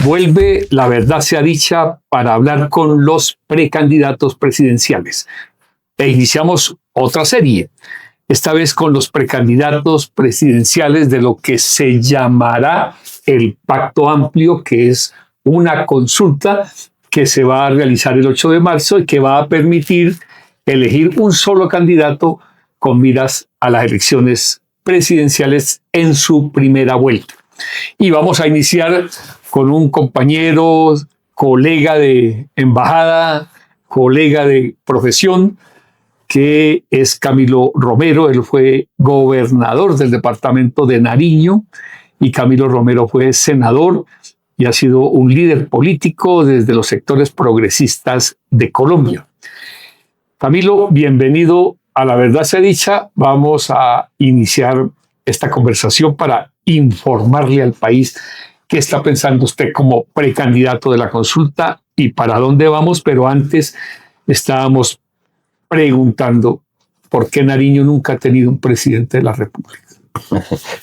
Vuelve La Verdad Sea Dicha para hablar con los precandidatos presidenciales. E iniciamos otra serie, esta vez con los precandidatos presidenciales de lo que se llamará el Pacto Amplio, que es una consulta que se va a realizar el 8 de marzo y que va a permitir elegir un solo candidato con miras a las elecciones presidenciales en su primera vuelta. Y vamos a iniciar con un compañero, colega de embajada, colega de profesión, que es Camilo Romero. Él fue gobernador del departamento de Nariño y Camilo Romero fue senador y ha sido un líder político desde los sectores progresistas de Colombia. Camilo, bienvenido a La Verdad Sea Dicha. Vamos a iniciar esta conversación para informarle al país qué está pensando usted como precandidato de la consulta y para dónde vamos, pero antes estábamos preguntando por qué Nariño nunca ha tenido un presidente de la República.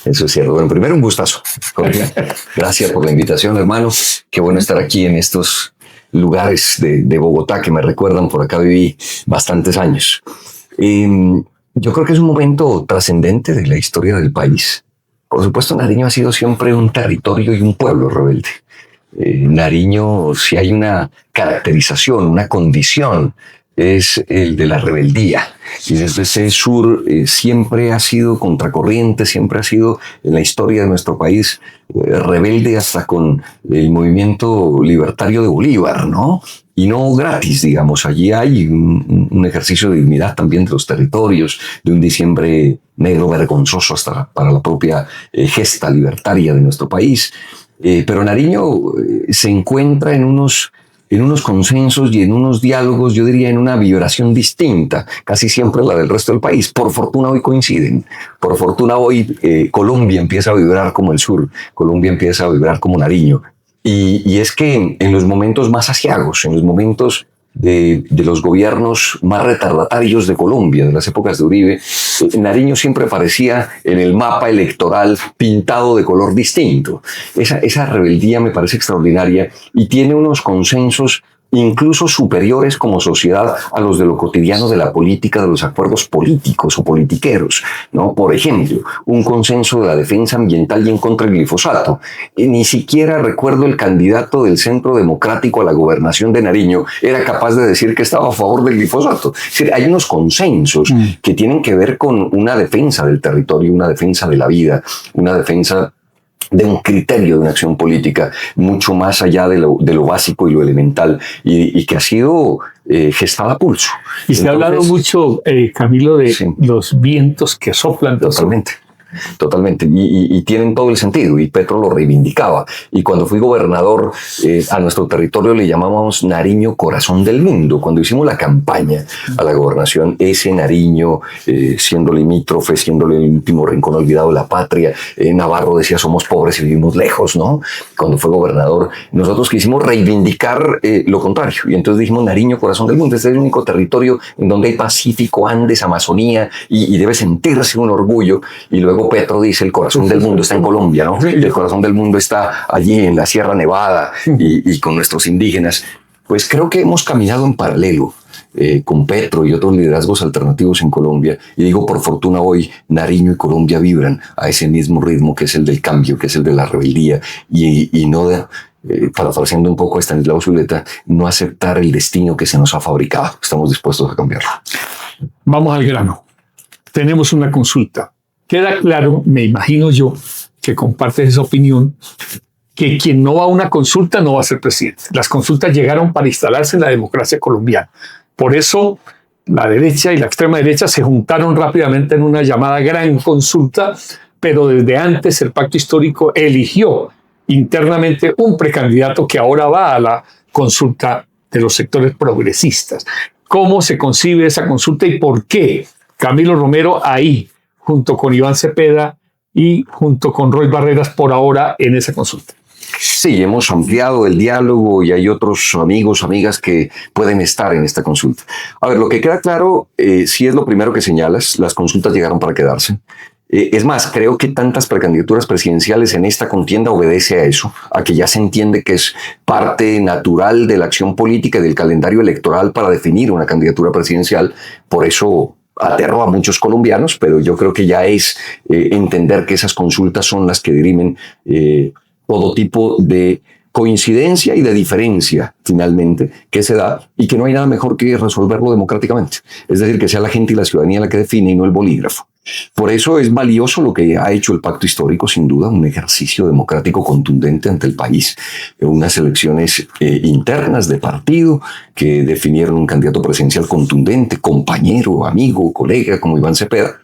Eso es cierto. Bueno, primero un gustazo. Gracias por la invitación, hermano. Qué bueno estar aquí en estos lugares de Bogotá que me recuerdan. Por acá viví bastantes años. Yo creo que es un momento trascendente de la historia del país. Por supuesto, Nariño ha sido siempre un territorio y un pueblo rebelde. Nariño, si hay una caracterización, una condición, es el de la rebeldía. Y desde ese sur siempre ha sido contracorriente, siempre ha sido en la historia de nuestro país rebelde hasta con el movimiento libertario de Bolívar, ¿no? Y no gratis, digamos. Allí hay un ejercicio de dignidad también de los territorios, de un diciembre negro vergonzoso hasta para la propia gesta libertaria de nuestro país. Pero Nariño se encuentra en unos consensos y en unos diálogos, yo diría en una vibración distinta, casi siempre la del resto del país. Por fortuna hoy coinciden. Por fortuna hoy Colombia empieza a vibrar como el sur, Colombia empieza a vibrar como Nariño. Y es que en los momentos más aciagos, en los momentos de los gobiernos más retardatarios de Colombia, de las épocas de Uribe, Nariño siempre aparecía en el mapa electoral pintado de color distinto. Esa rebeldía me parece extraordinaria y tiene unos consensos incluso superiores como sociedad a los de lo cotidiano de la política, de los acuerdos políticos o politiqueros, ¿no? Por ejemplo, un consenso de la defensa ambiental y en contra del glifosato. Ni siquiera recuerdo el candidato del Centro Democrático a la gobernación de Nariño era capaz de decir que estaba a favor del glifosato. Es decir, hay unos consensos que tienen que ver con una defensa del territorio, una defensa de la vida, una defensa de un criterio de una acción política mucho más allá de lo básico y lo elemental y que ha sido gestada a pulso. Y se ha hablado mucho, Camilo, de sí, los vientos que soplan. Totalmente, y tienen todo el sentido, y Petro lo reivindicaba. Y cuando fui gobernador, a nuestro territorio le llamábamos Nariño Corazón del Mundo. Cuando hicimos la campaña a la gobernación, ese Nariño, siendo limítrofe, siendo el último rincón olvidado de la patria, Navarro decía somos pobres y vivimos lejos, ¿no? Cuando fue gobernador, nosotros quisimos reivindicar lo contrario, y entonces dijimos Nariño Corazón del Mundo. Este es el único territorio en donde hay Pacífico, Andes, Amazonía, y debe sentirse un orgullo. Y luego Petro dice el corazón del mundo está en Colombia, ¿no? El corazón del mundo está allí en la Sierra Nevada y con nuestros indígenas. Pues creo que hemos caminado en paralelo con Petro y otros liderazgos alternativos en Colombia. Y digo, por fortuna hoy Nariño y Colombia vibran a ese mismo ritmo que es el del cambio, que es el de la rebeldía y no de... parafraseando un poco a Estanislao Zuleta, no aceptar el destino que se nos ha fabricado. Estamos dispuestos a cambiarlo. Vamos al grano. Tenemos una consulta. Queda claro, me imagino yo, que compartes esa opinión, que quien no va a una consulta no va a ser presidente. Las consultas llegaron para instalarse en la democracia colombiana. Por eso la derecha y la extrema derecha se juntaron rápidamente en una llamada gran consulta, pero desde antes el pacto histórico eligió internamente un precandidato que ahora va a la consulta de los sectores progresistas. ¿Cómo se concibe esa consulta y por qué Camilo Romero ahí, junto con Iván Cepeda y junto con Roy Barreras por ahora en esa consulta? Sí, hemos ampliado el diálogo y hay otros amigos, amigas que pueden estar en esta consulta. A ver, lo que queda claro, sí es lo primero que señalas, las consultas llegaron para quedarse. Es más, creo que tantas precandidaturas presidenciales en esta contienda obedece a eso, a que ya se entiende que es parte natural de la acción política y del calendario electoral para definir una candidatura presidencial. Por eso aterró a muchos colombianos, pero yo creo que ya es entender que esas consultas son las que dirimen todo tipo de coincidencia y de diferencia, finalmente, que se da y que no hay nada mejor que resolverlo democráticamente. Es decir, que sea la gente y la ciudadanía la que define y no el bolígrafo. Por eso es valioso lo que ha hecho el pacto histórico, sin duda, un ejercicio democrático contundente ante el país. Unas elecciones internas de partido que definieron un candidato presidencial contundente, compañero, amigo, colega, como Iván Cepeda.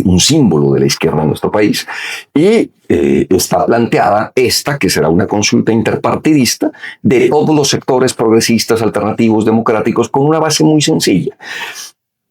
Un símbolo de la izquierda en nuestro país, y está planteada esta, que será una consulta interpartidista de todos los sectores progresistas, alternativos, democráticos, con una base muy sencilla.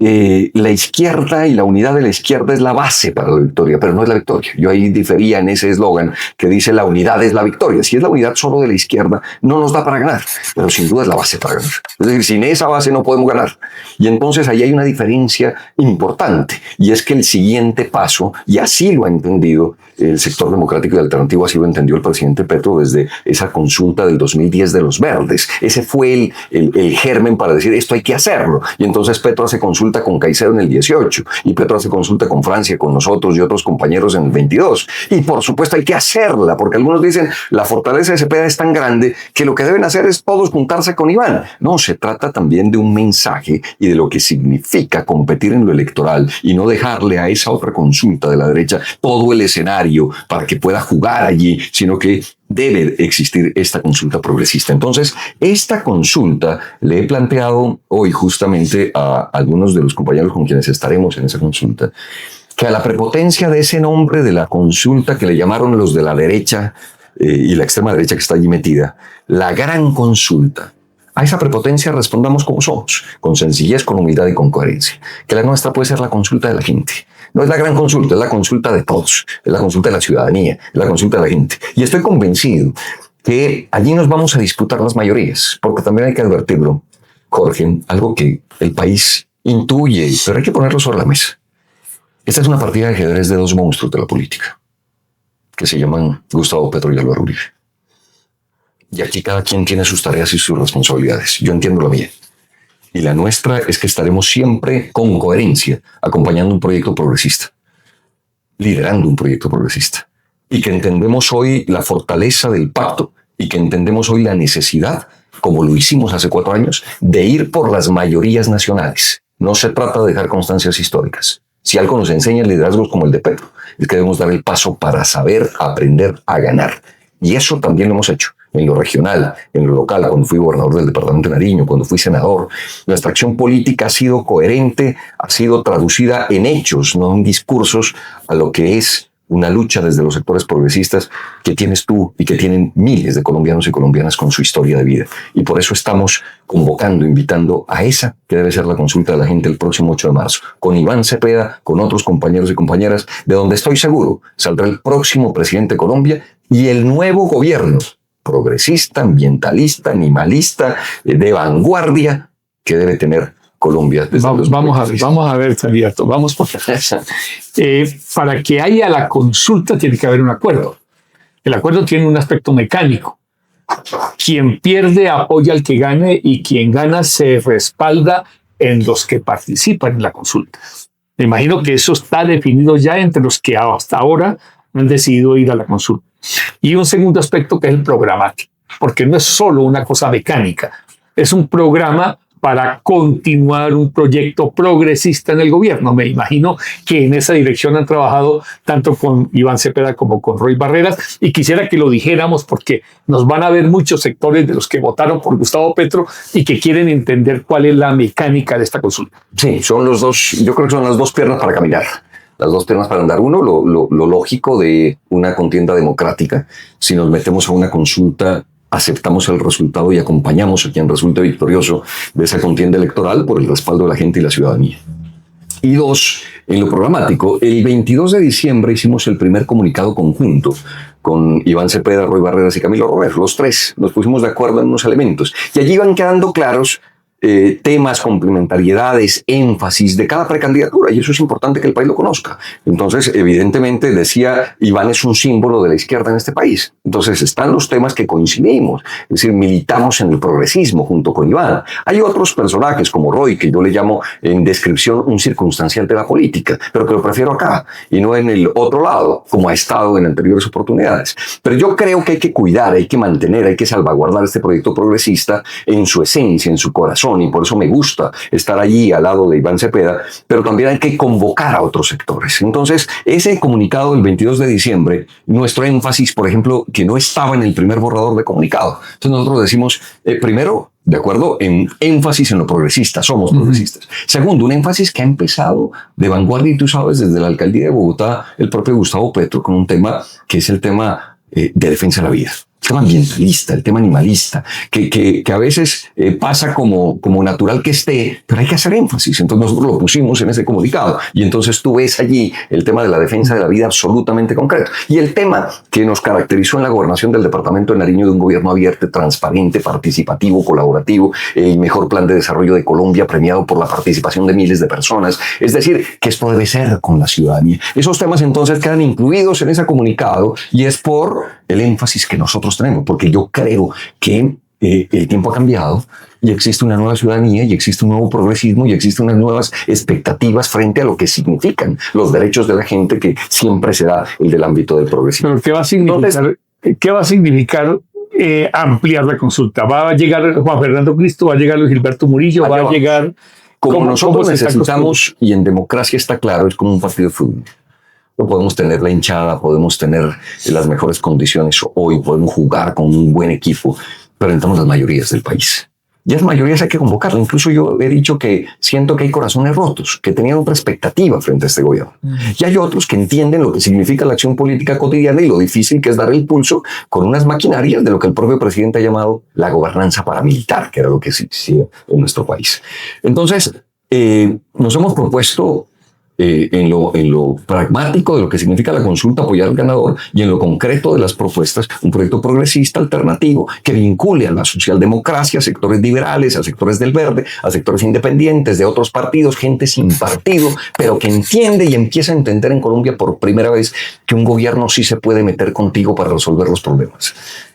La izquierda y la unidad de la izquierda es la base para la victoria, pero no es la victoria. Yo ahí difería en ese eslogan que dice la unidad es la victoria. Si es la unidad solo de la izquierda, no nos da para ganar, pero sin duda es la base para ganar. Es decir, sin esa base no podemos ganar. Y entonces ahí hay una diferencia importante, y es que el siguiente paso, y así lo ha entendido el sector democrático y alternativo, así lo entendió el presidente Petro desde esa consulta del 2010 de los verdes. Ese fue el germen para decir esto hay que hacerlo. Y entonces Petro hace consulta con Caicedo en el 18, y Petro hace consulta con Francia, con nosotros y otros compañeros en el 22. Y por supuesto hay que hacerla, porque algunos dicen la fortaleza de Cepeda es tan grande que lo que deben hacer es todos juntarse con Iván. No, se trata también de un mensaje y de lo que significa competir en lo electoral y no dejarle a esa otra consulta de la derecha todo el escenario para que pueda jugar allí, sino que debe existir esta consulta progresista. Entonces, esta consulta le he planteado hoy justamente a algunos de los compañeros con quienes estaremos en esa consulta, que a la prepotencia de ese nombre de la consulta que le llamaron los de la derecha y la extrema derecha que está allí metida, la gran consulta, a esa prepotencia respondamos como somos, con sencillez, con humildad y con coherencia. Que la nuestra puede ser la consulta de la gente. No es la gran consulta, es la consulta de todos, es la consulta de la ciudadanía, es la consulta de la gente. Y estoy convencido que allí nos vamos a disputar las mayorías, porque también hay que advertirlo, Jorge, algo que el país intuye, pero hay que ponerlo sobre la mesa. Esta es una partida de ajedrez de dos monstruos de la política, que se llaman Gustavo Petro y Álvaro Uribe. Y aquí cada quien tiene sus tareas y sus responsabilidades. Yo entiendo la mía. Y la nuestra es que estaremos siempre con coherencia acompañando un proyecto progresista, liderando un proyecto progresista. Y que entendemos hoy la fortaleza del pacto y que entendemos hoy la necesidad, como lo hicimos hace 4 años, de ir por las mayorías nacionales. No se trata de dejar constancias históricas. Si algo nos enseña liderazgos como el de Petro, es que debemos dar el paso para saber, aprender a ganar. Y eso también lo hemos hecho en lo regional, en lo local, cuando fui gobernador del departamento de Nariño, cuando fui senador. Nuestra acción política ha sido coherente, ha sido traducida en hechos, no en discursos, a lo que es una lucha desde los sectores progresistas que tienes tú y que tienen miles de colombianos y colombianas con su historia de vida. Y por eso estamos convocando, invitando a esa que debe ser la consulta de la gente el próximo 8 de marzo, con Iván Cepeda, con otros compañeros y compañeras, de donde estoy seguro saldrá el próximo presidente de Colombia y el nuevo gobierno progresista, ambientalista, animalista, de vanguardia que debe tener Colombia. Vamos a ver, candidato, vamos por para que haya la consulta tiene que haber un acuerdo. El acuerdo tiene un aspecto mecánico. Quien pierde apoya al que gane y quien gana se respalda en los que participan en la consulta. Me imagino que eso está definido ya entre los que hasta ahora han decidido ir a la consulta. Y un segundo aspecto que es el programático, porque no es solo una cosa mecánica, es un programa para continuar un proyecto progresista en el gobierno. Me imagino que en esa dirección han trabajado tanto con Iván Cepeda como con Roy Barreras, y quisiera que lo dijéramos porque nos van a ver muchos sectores de los que votaron por Gustavo Petro y que quieren entender cuál es la mecánica de esta consulta. Sí, son los dos, yo creo que son las dos piernas para caminar. Las dos piernas para andar. Uno, lo lógico de una contienda democrática. Si nos metemos a una consulta, aceptamos el resultado y acompañamos a quien resulte victorioso de esa contienda electoral por el respaldo de la gente y la ciudadanía. Y dos, en lo programático, el 22 de diciembre hicimos el primer comunicado conjunto con Iván Cepeda, Roy Barreras y Camilo Robert. Los tres nos pusimos de acuerdo en unos elementos. Y allí iban quedando claros temas, complementariedades, énfasis de cada precandidatura, y eso es importante que el país lo conozca. Entonces, evidentemente, decía Iván, es un símbolo de la izquierda en este país. Entonces, están los temas que coincidimos, es decir, militamos en el progresismo junto con Iván. Hay otros personajes como Roy, que yo le llamo en descripción un circunstancial de la política, pero que lo prefiero acá y no en el otro lado, como ha estado en anteriores oportunidades. Pero yo creo que hay que cuidar, hay que mantener, hay que salvaguardar este proyecto progresista en su esencia, en su corazón, y por eso me gusta estar allí al lado de Iván Cepeda, pero también hay que convocar a otros sectores. Entonces, ese comunicado del 22 de diciembre, nuestro énfasis, por ejemplo, que no estaba en el primer borrador de comunicado. Entonces nosotros decimos, primero, de acuerdo, en énfasis en lo progresista, somos progresistas. Segundo, un énfasis que ha empezado de vanguardia, y tú sabes, desde la alcaldía de Bogotá, el propio Gustavo Petro, con un tema que es el tema de defensa de la vida. El tema ambientalista, el tema animalista, que a veces pasa como natural que esté, pero hay que hacer énfasis. Entonces nosotros lo pusimos en ese comunicado, y entonces tú ves allí el tema de la defensa de la vida absolutamente concreto. Y el tema que nos caracterizó en la gobernación del departamento de Nariño, de un gobierno abierto, transparente, participativo, colaborativo, el mejor plan de desarrollo de Colombia, premiado por la participación de miles de personas. Es decir, que esto debe ser con la ciudadanía. Esos temas entonces quedan incluidos en ese comunicado, y es por el énfasis que nosotros tenemos, porque yo creo que el tiempo ha cambiado y existe una nueva ciudadanía, y existe un nuevo progresismo, y existen unas nuevas expectativas frente a lo que significan los derechos de la gente, que siempre será el del ámbito del progresismo. ¿Pero qué va a significar, ampliar la consulta? ¿Va a llegar Juan Fernando Cristo? ¿Va a llegar Luis Gilberto Murillo? ¿Va a llegar...? Como nosotros necesitamos, y en democracia está claro, es como un partido de fútbol. No podemos tener la hinchada, podemos tener las mejores condiciones hoy, podemos jugar con un buen equipo, pero necesitamos las mayorías del país. Y esas mayorías hay que convocarlas. Incluso yo he dicho que siento que hay corazones rotos, que tenían otra expectativa frente a este gobierno. Y hay otros que entienden lo que significa la acción política cotidiana y lo difícil que es dar el pulso con unas maquinarias de lo que el propio presidente ha llamado la gobernanza paramilitar, que era lo que existía en nuestro país. Entonces, nos hemos propuesto en lo pragmático de lo que significa la consulta, apoyar al ganador, y en lo concreto de las propuestas, un proyecto progresista alternativo que vincule a la socialdemocracia, a sectores liberales, a sectores del verde, a sectores independientes de otros partidos, gente sin partido, pero que entiende y empieza a entender en Colombia por primera vez que un gobierno sí se puede meter contigo para resolver los problemas.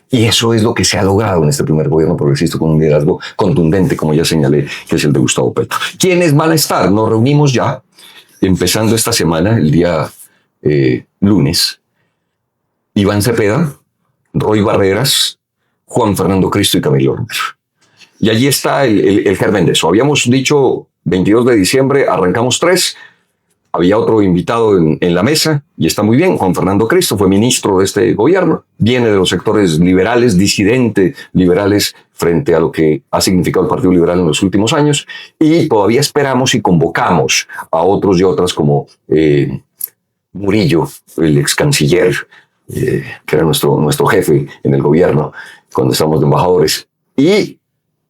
Y eso es lo que se ha logrado en este primer gobierno progresista, con un liderazgo contundente, como ya señalé, que es el de Gustavo Petro. ¿Quiénes van a estar? Nos reunimos ya, empezando esta semana, el día lunes, Iván Cepeda, Roy Barreras, Juan Fernando Cristo y Camilo Romero. Y allí está el germen de eso. Habíamos dicho 22 de diciembre, arrancamos 3. Había otro invitado en la mesa, y está muy bien. Juan Fernando Cristo fue ministro de este gobierno, viene de los sectores liberales, disidente liberales frente a lo que ha significado el Partido Liberal en los últimos años, y todavía esperamos y convocamos a otros y otras como Murillo, el ex canciller, que era nuestro jefe en el gobierno cuando estábamos de embajadores, y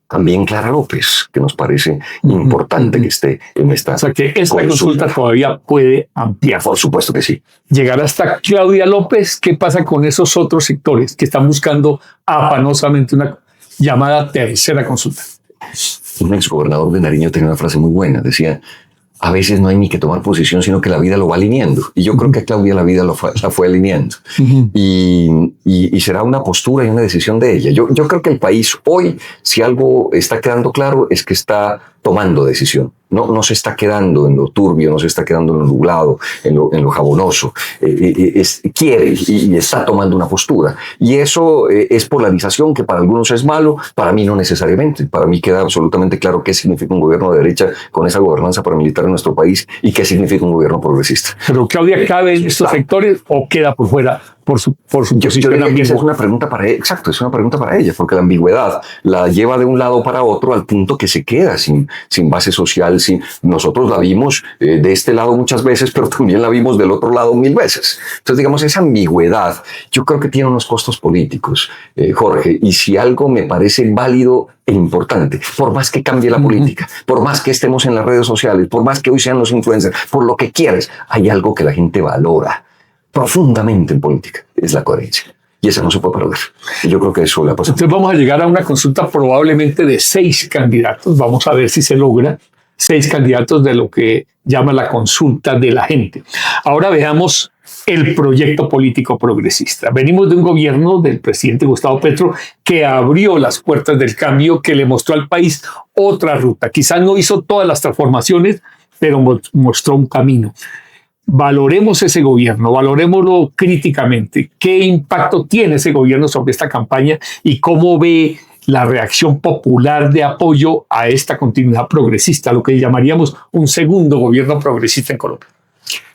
también Clara López, que nos parece importante que esté en esta. O sea, que esta consulta todavía puede ampliar. Por supuesto que sí. Llegar hasta Claudia López. ¿Qué pasa con esos otros sectores que están buscando afanosamente una llamada tercera consulta? Un exgobernador de Nariño tenía una frase muy buena. Decía, a veces no hay ni que tomar posición, sino que la vida lo va alineando. Y yo creo que a Claudia la vida la fue alineando. Y será una postura y una decisión de ella. Yo creo que el país hoy, si algo está quedando claro, es que está tomando decisión. No se está quedando en lo turbio, no se está quedando en lo nublado, en lo jabonoso. Quiere y está tomando una postura. Y eso es polarización, que para algunos es malo, para mí no necesariamente. Para mí queda absolutamente claro qué significa un gobierno de derecha con esa gobernanza paramilitar en nuestro país y qué significa un gobierno progresista. Pero Claudia, ¿cabe en estos sectores o queda por fuera por su posición ambigua? Esa es una pregunta para ella. Exacto, es una pregunta para ella, porque la ambigüedad la lleva de un lado para otro al punto que se queda sin base social. Nosotros la vimos de este lado muchas veces, pero también la vimos del otro lado 1000 veces. Entonces, digamos, esa ambigüedad yo creo que tiene unos costos políticos, Jorge, y si algo me parece válido e importante, por más que cambie la política, por más que estemos en las redes sociales, por más que hoy sean los influencers, por lo que quieras, hay algo que la gente valora profundamente en política, es la coherencia. y esa no se puede perder. Y yo creo que eso le ha pasado. Entonces vamos a llegar a una consulta probablemente de 6 candidatos. Vamos a ver si se logra 6 candidatos de lo que llama la consulta de la gente. Ahora veamos el proyecto político progresista. Venimos de un gobierno del presidente Gustavo Petro que abrió las puertas del cambio, que le mostró al país otra ruta. Quizás no hizo todas las transformaciones, pero mostró un camino. Valoremos ese gobierno, valorémoslo críticamente. ¿Qué impacto tiene ese gobierno sobre esta campaña y cómo ve la reacción popular de apoyo a esta continuidad progresista, lo que llamaríamos un segundo gobierno progresista en Colombia?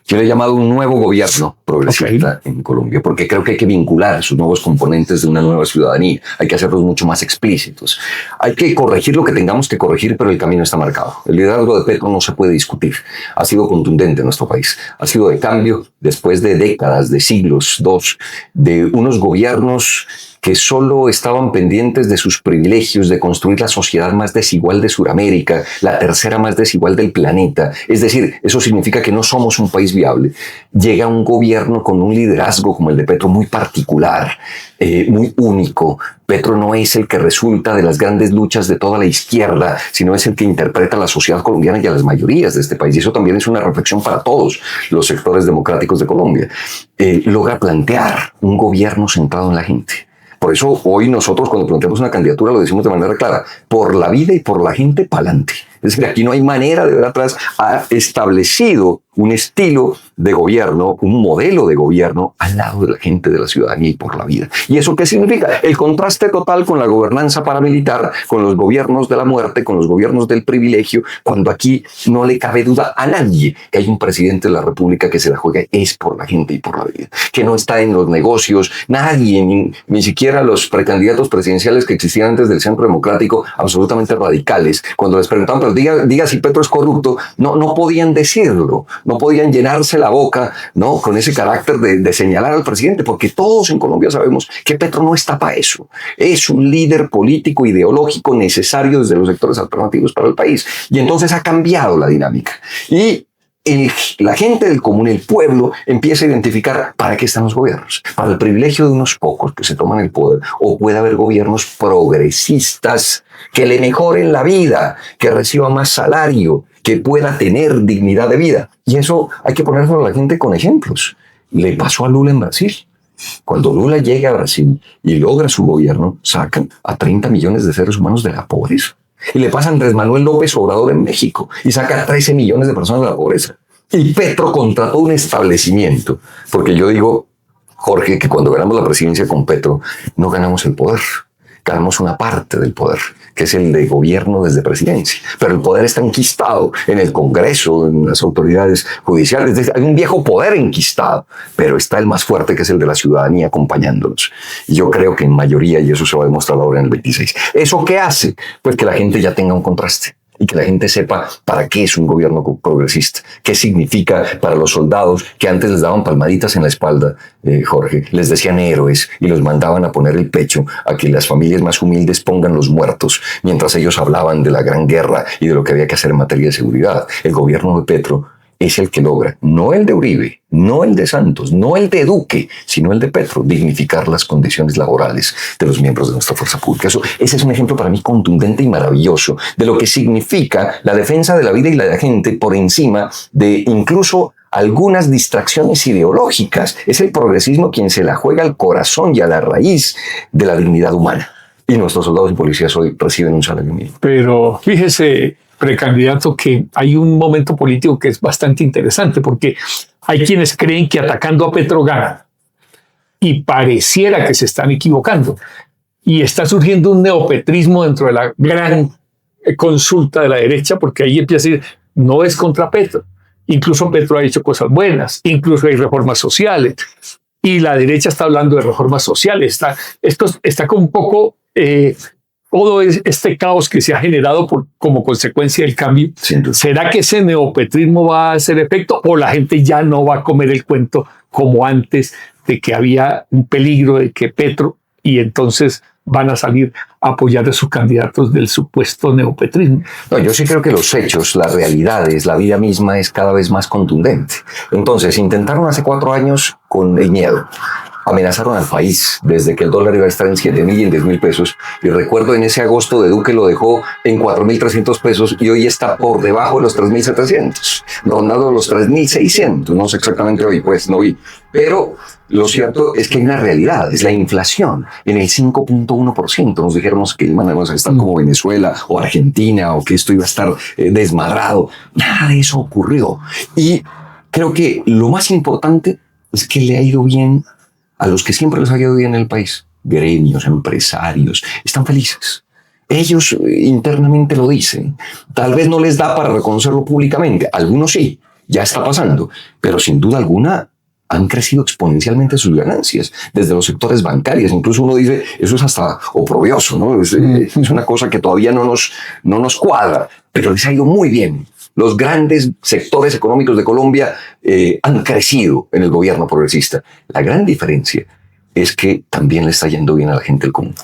Yo le he llamado un nuevo gobierno progresista en Colombia, porque creo que hay que vincular sus nuevos componentes de una nueva ciudadanía. Hay que hacerlos mucho más explícitos. Hay que corregir lo que tengamos que corregir, pero el camino está marcado. El liderazgo de Petro no se puede discutir. Ha sido contundente en nuestro país. Ha sido de cambio después de décadas, de siglos, de unos gobiernos que solo estaban pendientes de sus privilegios, de construir la sociedad más desigual de Sudamérica, la tercera más desigual del planeta. Es decir, eso significa que no somos un país viable. Llega un gobierno con un liderazgo como el de Petro muy particular, muy único. Petro no es el que resulta de las grandes luchas de toda la izquierda, sino es el que interpreta a la sociedad colombiana y a las mayorías de este país. Y eso también es una reflexión para todos los sectores democráticos de Colombia. Logra plantear un gobierno centrado en la gente. Por eso hoy nosotros cuando planteamos una candidatura lo decimos de manera clara: por la vida y por la gente, pa'lante. Es decir, aquí no hay manera de ver atrás. Ha establecido un estilo de gobierno, un modelo de gobierno al lado de la gente, de la ciudadanía y por la vida. ¿Y eso qué significa? El contraste total con la gobernanza paramilitar, con los gobiernos de la muerte, con los gobiernos del privilegio, cuando aquí no le cabe duda a nadie que hay un presidente de la República que se la juega es por la gente y por la vida, que no está en los negocios. Nadie, ni siquiera los precandidatos presidenciales que existían antes del Centro Democrático, absolutamente radicales, cuando les preguntaban, pero diga si Petro es corrupto, no podían decirlo. No podían llenarse la boca, ¿no?, con ese carácter de señalar al presidente, porque todos en Colombia sabemos que Petro no está para eso. Es un líder político, ideológico necesario desde los sectores alternativos para el país. Y entonces ha cambiado la dinámica. Y la gente del común, el pueblo, empieza a identificar para qué están los gobiernos. Para el privilegio de unos pocos que se toman el poder, o puede haber gobiernos progresistas que le mejoren la vida, que reciba más salario, que pueda tener dignidad de vida. Y eso hay que ponérselo a la gente con ejemplos. Le pasó a Lula en Brasil. Cuando Lula llega a Brasil y logra su gobierno, sacan a 30 millones de seres humanos de la pobreza. Y le pasa a Andrés Manuel López Obrador en México y saca a 13 millones de personas de la pobreza. Y Petro contrató un establecimiento. Porque yo digo, Jorge, que cuando ganamos la presidencia con Petro, no ganamos el poder. Ganamos una parte del poder, que es el de gobierno desde presidencia. Pero el poder está enquistado en el Congreso, en las autoridades judiciales. Hay un viejo poder enquistado, pero está el más fuerte, que es el de la ciudadanía, acompañándolos. Y yo creo que en mayoría, y eso se va a demostrar ahora en el 26. ¿Eso qué hace? Pues que la gente ya tenga un contraste. Y que la gente sepa para qué es un gobierno progresista, qué significa para los soldados que antes les daban palmaditas en la espalda, Jorge, les decían héroes y los mandaban a poner el pecho a que las familias más humildes pongan los muertos, mientras ellos hablaban de la gran guerra y de lo que había que hacer en materia de seguridad. El gobierno de Petro es el que logra, no el de Uribe, no el de Santos, no el de Duque, sino el de Petro, dignificar las condiciones laborales de los miembros de nuestra fuerza pública. Ese es un ejemplo para mí contundente y maravilloso de lo que significa la defensa de la vida y la de la gente por encima de incluso algunas distracciones ideológicas. Es el progresismo quien se la juega al corazón y a la raíz de la dignidad humana. Y nuestros soldados y policías hoy reciben un salario mínimo. Pero fíjese, precandidato, que hay un momento político que es bastante interesante, porque hay quienes creen que atacando a Petro gana, y pareciera que se están equivocando. Y está surgiendo un neopetrismo dentro de la gran consulta de la derecha, porque ahí empieza a decir, no es contra Petro. Incluso Petro ha hecho cosas buenas, incluso hay reformas sociales. Y la derecha está hablando de reformas sociales. Esto está como un poco... todo este caos que se ha generado como consecuencia del cambio. ¿Será que ese neopetrismo va a hacer efecto o la gente ya no va a comer el cuento como antes, de que había un peligro de que Petro, y entonces van a salir a apoyar a sus candidatos del supuesto neopetrismo? No, yo sí creo que los hechos, las realidades, la vida misma es cada vez más contundente. Entonces, intentaron hace 4 años con el miedo. amenazaron al país desde que el dólar iba a estar en 7.000 y en 10.000 pesos. Y recuerdo en ese agosto de Duque lo dejó en 4.300 pesos y hoy está por debajo de los 3.700, rondando los 3.600. No sé exactamente hoy, pues no vi. Pero lo cierto es que hay una realidad, es la inflación en el 5.1%. Nos dijeron que íbamos a estar como Venezuela o Argentina o que esto iba a estar desmadrado. Nada de eso ocurrió. Y creo que lo más importante es que le ha ido bien a los que siempre les ha ido bien en el país. Gremios, empresarios, están felices. Ellos internamente lo dicen. Tal vez no les da para reconocerlo públicamente. Algunos sí, ya está pasando. Pero sin duda alguna han crecido exponencialmente sus ganancias desde los sectores bancarios. Incluso uno dice, eso es hasta oprobioso, ¿no? Es una cosa que todavía no nos cuadra, pero les ha ido muy bien. Los grandes sectores económicos de Colombia han crecido en el gobierno progresista. La gran diferencia es que también le está yendo bien a la gente del común,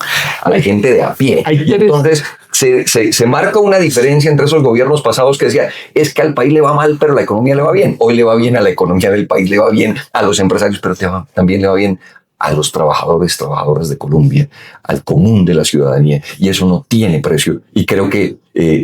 a la gente de a pie. Y entonces se marca una diferencia entre esos gobiernos pasados que decía, es que al país le va mal, pero la economía le va bien. Hoy le va bien a la economía del país, le va bien a los empresarios, pero también le va bien a los trabajadoras de Colombia, al común de la ciudadanía, y eso no tiene precio, y creo que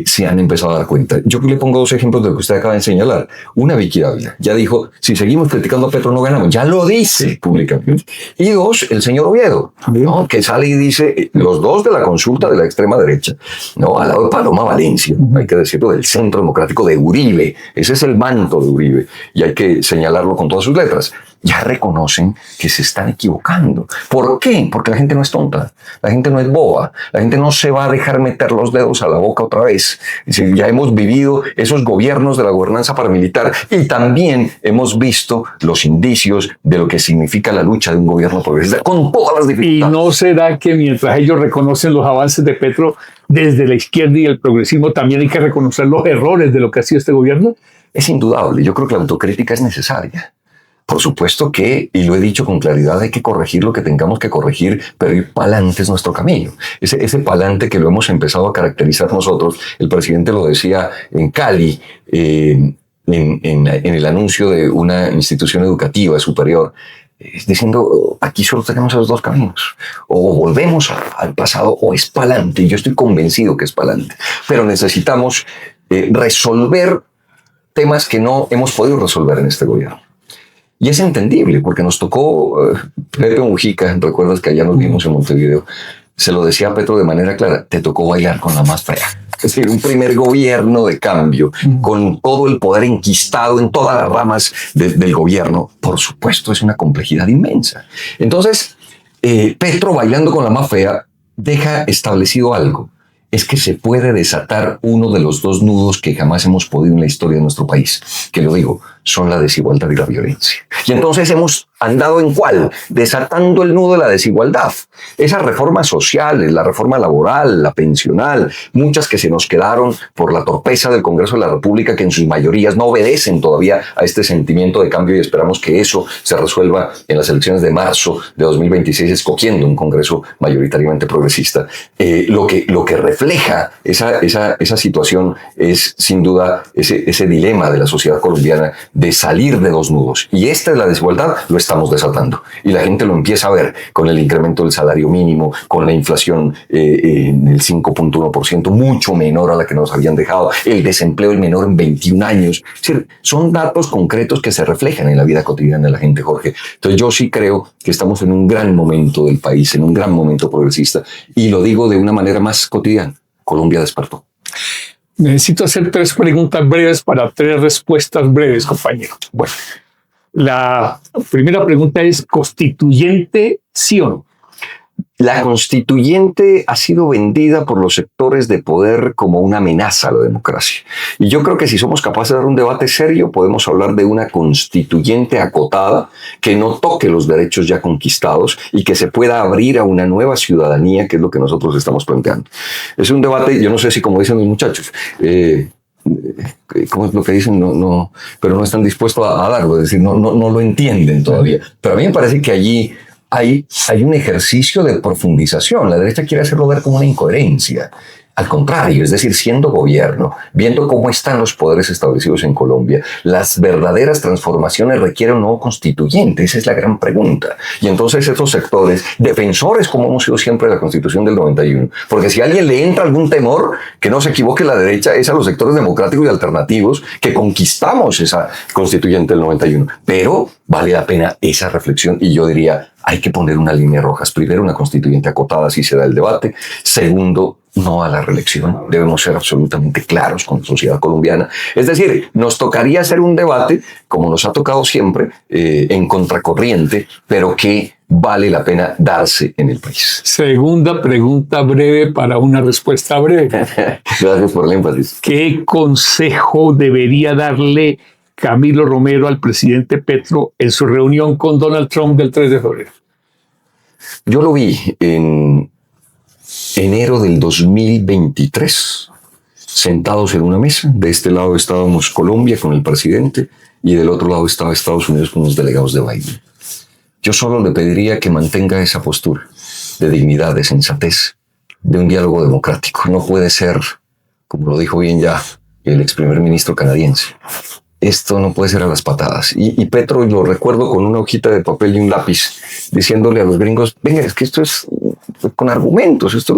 se han empezado a dar cuenta. Yo le pongo dos ejemplos de lo que usted acaba de señalar. Una, Vicky Dávila, ya dijo, si seguimos criticando a Petro no ganamos, ya lo dice públicamente. Y dos, el señor Oviedo, ¿no? Que sale y dice, los dos de la consulta de la extrema derecha, ¿no? Al lado de Paloma Valencia, hay que decirlo, del Centro Democrático de Uribe, ese es el manto de Uribe, y hay que señalarlo con todas sus letras. Ya reconocen que se están equivocando. ¿Por qué? Porque la gente no es tonta, la gente no es boba, la gente no se va a dejar meter los dedos a la boca otra vez. Es decir, ya hemos vivido esos gobiernos de la gobernanza paramilitar y también hemos visto los indicios de lo que significa la lucha de un gobierno progresista con todas las dificultades. ¿Y no será que mientras ellos reconocen los avances de Petro, desde la izquierda y el progresismo también hay que reconocer los errores de lo que ha sido este gobierno? Es indudable. Yo creo que la autocrítica es necesaria. Por supuesto que, y lo he dicho con claridad, hay que corregir lo que tengamos que corregir, pero ir para adelante es nuestro camino. Ese para adelante que lo hemos empezado a caracterizar nosotros, el presidente lo decía en Cali, en el anuncio de una institución educativa superior, diciendo, aquí solo tenemos esos dos caminos. O volvemos al pasado o es para adelante. Y yo estoy convencido que es para adelante. Pero necesitamos resolver temas que no hemos podido resolver en este gobierno. Y es entendible, porque nos tocó Pepe Mujica, recuerdas que allá nos vimos en Montevideo, se lo decía a Petro de manera clara, te tocó bailar con la más fea. Es decir, un primer gobierno de cambio, con todo el poder enquistado en todas las ramas del gobierno. Por supuesto, es una complejidad inmensa. Entonces, Petro bailando con la más fea deja establecido algo. Es que se puede desatar uno de los dos nudos que jamás hemos podido en la historia de nuestro país, que lo digo, son la desigualdad y la violencia. Y entonces hemos andado en ¿cuál? Desatando el nudo de la desigualdad. Esas reformas sociales, la reforma laboral, la pensional, muchas que se nos quedaron por la torpeza del Congreso de la República, que en sus mayorías no obedecen todavía a este sentimiento de cambio, y esperamos que eso se resuelva en las elecciones de marzo de 2026, escogiendo un Congreso mayoritariamente progresista. Lo que refleja esa situación es sin duda ese dilema de la sociedad colombiana de salir de dos nudos. Y esta es la desigualdad, lo estamos desatando. Y la gente lo empieza a ver con el incremento del salario mínimo, con la inflación en el 5.1%, mucho menor a la que nos habían dejado, el desempleo el menor en 21 años. Es decir, son datos concretos que se reflejan en la vida cotidiana de la gente, Jorge. Entonces yo sí creo que estamos en un gran momento del país, en un gran momento progresista. Y lo digo de una manera más cotidiana. Colombia despertó. Necesito hacer 3 preguntas breves para 3 respuestas breves, compañero. Bueno, la primera pregunta es, ¿constituyente sí o no? La constituyente ha sido vendida por los sectores de poder como una amenaza a la democracia. Y yo creo que si somos capaces de dar un debate serio, podemos hablar de una constituyente acotada que no toque los derechos ya conquistados y que se pueda abrir a una nueva ciudadanía, que es lo que nosotros estamos planteando. Es un debate, yo no sé si como dicen los muchachos, ¿cómo es lo que dicen? No, pero no están dispuestos a darlo, es decir, no lo entienden todavía. Pero a mí me parece que allí hay un ejercicio de profundización. La derecha quiere hacerlo ver como una incoherencia. Al contrario, es decir, siendo gobierno, viendo cómo están los poderes establecidos en Colombia, las verdaderas transformaciones requieren un nuevo constituyente. Esa es la gran pregunta. Y entonces esos sectores, defensores como hemos sido siempre de la Constitución del 91, porque si a alguien le entra algún temor, que no se equivoque la derecha, es a los sectores democráticos y alternativos que conquistamos esa Constituyente del 91. Pero vale la pena esa reflexión y yo diría, hay que poner una línea rojas. Primero, una constituyente acotada, así se da el debate. Segundo, no a la reelección. Debemos ser absolutamente claros con la sociedad colombiana. Es decir, nos tocaría hacer un debate, como nos ha tocado siempre, en contracorriente, pero que vale la pena darse en el país. Segunda pregunta breve para una respuesta breve. Gracias por el énfasis. ¿Qué consejo debería darle Camilo Romero al presidente Petro en su reunión con Donald Trump del 3 de febrero? Yo lo vi en enero del 2023, sentados en una mesa. De este lado estábamos Colombia con el presidente y del otro lado estaba Estados Unidos con los delegados de Biden. Yo solo le pediría que mantenga esa postura de dignidad, de sensatez, de un diálogo democrático. No puede ser, como lo dijo bien ya el ex primer ministro canadiense, esto no puede ser a las patadas. Y Petro, lo recuerdo con una hojita de papel y un lápiz, diciéndole a los gringos, venga, es que esto es con argumentos, esto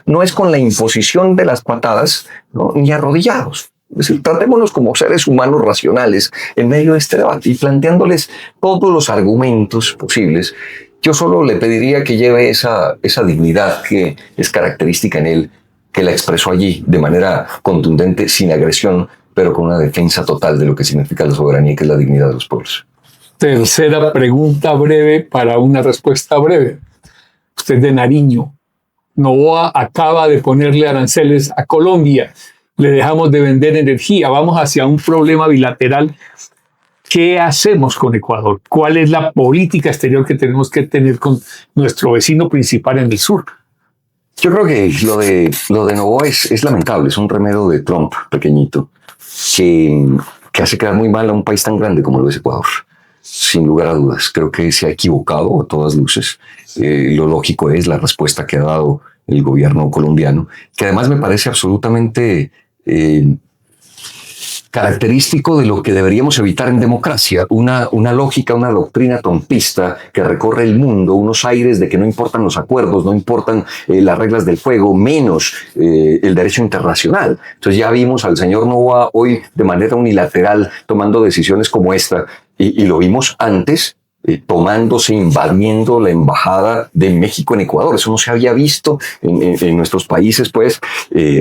no es con la imposición de las patadas, ¿no? Ni arrodillados. Es decir, tratémonos como seres humanos racionales en medio de este debate y planteándoles todos los argumentos posibles. Yo solo le pediría que lleve esa dignidad que es característica en él, que la expresó allí de manera contundente, sin agresión, pero con una defensa total de lo que significa la soberanía, que es la dignidad de los pueblos. Tercera pregunta breve para una respuesta breve. Usted es de Nariño. Noboa acaba de ponerle aranceles a Colombia. Le dejamos de vender energía. Vamos hacia un problema bilateral. ¿Qué hacemos con Ecuador? ¿Cuál es la política exterior que tenemos que tener con nuestro vecino principal en el sur? Yo creo que lo de Noboa es lamentable. Es un remedio de Trump pequeñito que hace quedar muy mal a un país tan grande como lo es Ecuador. Sin lugar a dudas, creo que se ha equivocado a todas luces. Lo lógico es la respuesta que ha dado el gobierno colombiano, que además me parece absolutamente característico de lo que deberíamos evitar en democracia, una lógica, una doctrina trompista que recorre el mundo, unos aires de que no importan los acuerdos, no importan las reglas del juego, menos el derecho internacional. Entonces ya vimos al señor Noboa hoy de manera unilateral tomando decisiones como esta y lo vimos antes tomándose, invadiendo la embajada de México en Ecuador. Eso no se había visto en nuestros países, pues,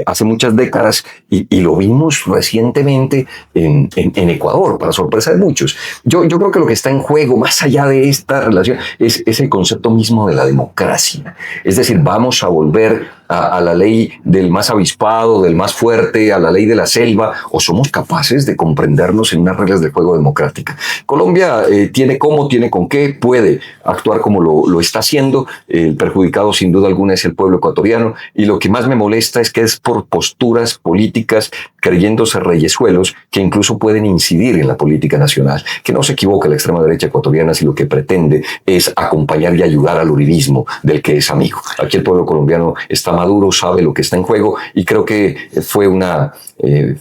hace muchas décadas, y lo vimos recientemente en Ecuador, para sorpresa de muchos. Yo creo que lo que está en juego, más allá de esta relación, es el concepto mismo de la democracia. Es decir, vamos a volver a la ley del más avispado, del más fuerte, a la ley de la selva, o somos capaces de comprendernos en unas reglas de juego democrática. Colombia tiene cómo, tiene con qué, puede actuar como lo está haciendo. El perjudicado sin duda alguna es el pueblo ecuatoriano, y lo que más me molesta es que es por posturas políticas, creyéndose reyesuelos, que incluso pueden incidir en la política nacional. Que no se equivoque la extrema derecha ecuatoriana si lo que pretende es acompañar y ayudar al uribismo del que es amigo. Aquí el pueblo colombiano está maduro, sabe lo que está en juego, y creo que fue una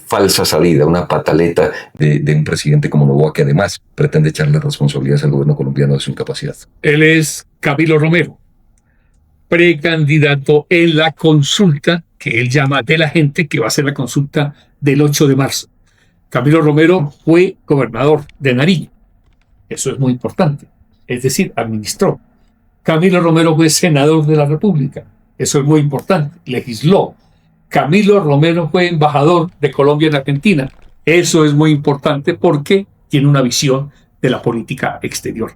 falsa salida, una pataleta de un presidente como Noboa, que además pretende echarle responsabilidades al gobierno colombiano de su incapacidad. Él es Camilo Romero, precandidato en la consulta que él llama de la gente, que va a ser la consulta del 8 de marzo. Camilo Romero fue gobernador de Nariño. Eso es muy importante. Es decir, administró. Camilo Romero fue senador de la República. Eso es muy importante. Legisló. Camilo Romero fue embajador de Colombia en Argentina. Eso es muy importante porque tiene una visión de la política exterior.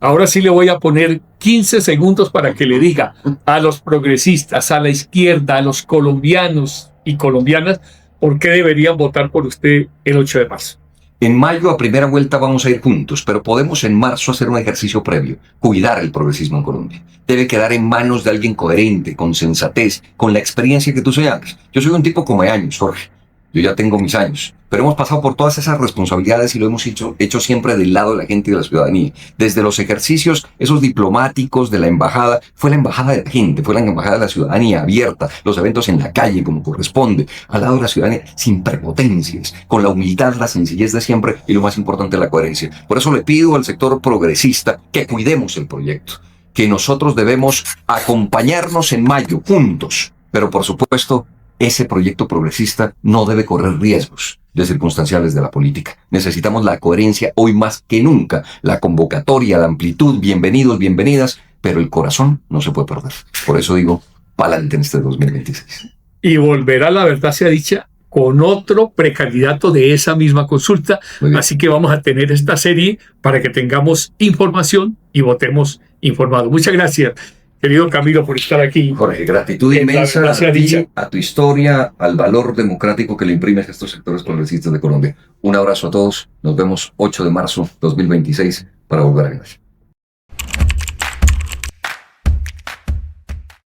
Ahora sí le voy a poner 15 segundos para que le diga a los progresistas, a la izquierda, a los colombianos y colombianas, por qué deberían votar por usted el 8 de marzo. En mayo, a primera vuelta, vamos a ir juntos, pero podemos en marzo hacer un ejercicio previo, cuidar el progresismo en Colombia. Debe quedar en manos de alguien coherente, con sensatez, con la experiencia que tú seas. Yo soy un tipo como de años, Jorge. yo ya tengo mis años, pero hemos pasado por todas esas responsabilidades y lo hemos hecho siempre del lado de la gente y de la ciudadanía. Desde los ejercicios, esos diplomáticos de la embajada, fue la embajada de la gente, fue la embajada de la ciudadanía abierta, los eventos en la calle como corresponde, al lado de la ciudadanía, sin prepotencias, con la humildad, la sencillez de siempre y lo más importante, la coherencia. Por eso le pido al sector progresista que cuidemos el proyecto, que nosotros debemos acompañarnos en mayo, juntos, pero por supuesto, ese proyecto progresista no debe correr riesgos de circunstanciales de la política. Necesitamos la coherencia hoy más que nunca, la convocatoria, la amplitud, bienvenidos, bienvenidas, pero el corazón no se puede perder. Por eso digo, pa'lante en este 2026. Y volverá, la verdad sea dicha, con otro precandidato de esa misma consulta. Así que vamos a tener esta serie para que tengamos información y votemos informados. Muchas gracias, querido Camilo, por estar aquí. Jorge, gratitud inmensa a tu historia, al valor democrático que le imprimes a estos sectores progresistas de Colombia. Un abrazo a todos. Nos vemos 8 de marzo 2026 para volver a ganar.